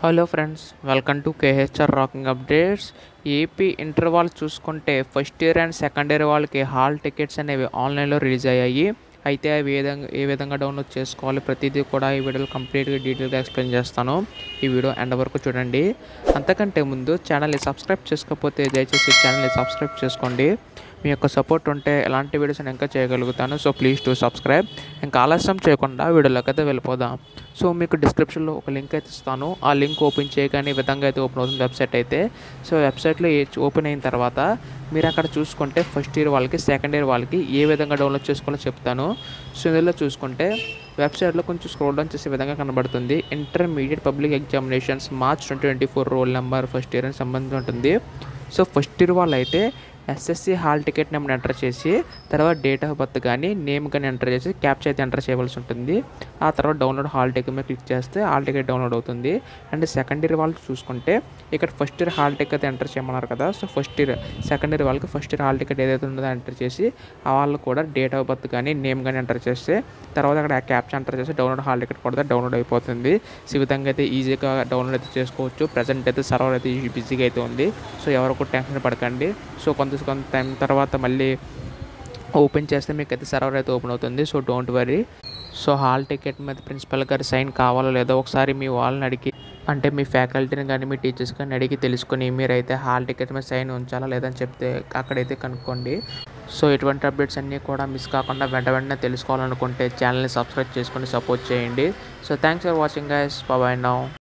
Hello friends, welcome to KHR rocking updates. AP inter వాళ్ళు చూసుకుంటే first year and second year వాళ్ళకి hall tickets అనేవి ఆన్లైన్లో release అయ్యాయి. అయితే అవి ఏ విధంగా డౌన్లోడ్ చేసుకోవాలి ప్రతిదీ కూడా ఈ వీడియోలో కంప్లీట్గా డీటెయిల్గా ఎక్స్ప్లెయిన్ చేస్తాను. ఈ వీడియో ఎండ్ వరకు చూడండి. అంతకంటే ముందు ఛానల్ని సబ్స్క్రైబ్ చేసుకోకపోతే దయచేసి ఛానల్ని సబ్స్క్రైబ్ చేసుకోండి. మీ యొక్క సపోర్ట్ ఉంటే ఎలాంటి వీడియోస్ నేను ఇంకా చేయగలుగుతాను. So please to subscribe. ఇంకా ఆలస్యం చేయకుండా వీడియోలోకి అయితే వెళ్ళిపోదాం. సో మీకు డిస్క్రిప్షన్లో ఒక లింక్ అయితే ఇస్తాను. ఆ లింక్ ఓపెన్ చేయగానే ఈ విధంగా అయితే ఓపెన్ అవుతుంది వెబ్సైట్ అయితే. సో వెబ్సైట్లో ఓపెన్ అయిన తర్వాత మీరు అక్కడ చూసుకుంటే ఫస్ట్ ఇయర్ వాళ్ళకి సెకండ్ ఇయర్ వాళ్ళకి ఏ విధంగా డౌన్లోడ్ చేసుకోవాలో చెప్తాను. సో ఇందులో చూసుకుంటే వెబ్సైట్లో కొంచెం స్క్రోల్ డౌన్ చేసే విధంగా కనబడుతుంది. Intermediate public examinations March 2024 roll number first year అని సంబంధించి ఉంటుంది. సో ఫస్ట్ ఇయర్ వాళ్ళు అయితే SSC hall ticket number enter చేసి తర్వాత డేట్ ఆఫ్ బర్త్ కానీ నేమ్ కానీ ఎంటర్ చేసి క్యాప్చర్ అయితే ఎంటర్ చేయవలసి ఉంటుంది. ఆ తర్వాత డౌన్లోడ్ హాల్ టికెట్ మీద క్లిక్ చేస్తే హాల్ టికెట్ డౌన్లోడ్ అవుతుంది. అండ్ సెకండ్ ఇయర్ వాళ్ళు చూసుకుంటే ఇక్కడ first year hall ticket enter చేయమన్నారు కదా. సో సెకండ్ ఇయర్ వాళ్ళకి ఫస్ట్ ఇయర్ హాల్ టికెట్ ఏదైతే ఉందో ఎంటర్ చేసి ఆ వాళ్ళు కూడా డేట్ ఆఫ్ బర్త్ కానీ నేమ్ కానీ ఎంటర్ చేస్తే తర్వాత అక్కడ క్యాప్చర్ ఎంటర్ చేసి డౌన్లోడ్ హాల్ టికెట్ కూడా డౌన్లోడ్ అయిపోతుంది. సో ఈ విధంగా అయితే ఈజీగా డౌన్లోడ్ అయితే చేసుకోవచ్చు. ప్రజెంట్ అయితే సర్వర్ అయితే బిజీగా అయితే ఉంది. సో ఎవరికి టెన్షన్ పడకండి. సో కొంత టైం తర్వాత మళ్ళీ ఓపెన్ చేస్తే మీకు అయితే సర్వర్ అయితే ఓపెన్ అవుతుంది. So don't worry. So hall ticket మీద ప్రిన్సిపల్ గారి సైన్ కావాలో లేదో ఒకసారి మీ వాళ్ళని అడిగి, అంటే మీ ఫ్యాకల్టీని కానీ మీ టీచర్స్ కానీ అడిగి తెలుసుకొని మీరైతే హాల్ టికెట్ మీద సైన్ ఉంచాలా లేదని చెప్తే అక్కడైతే కనుక్కోండి. సో ఇటువంటి అప్డేట్స్ అన్నీ కూడా మిస్ కాకుండా వెంటనే తెలుసుకోవాలనుకుంటే ఛానల్ని సబ్స్క్రైబ్ చేసుకొని సపోర్ట్ చేయండి. So thanks for watching guys. By by now.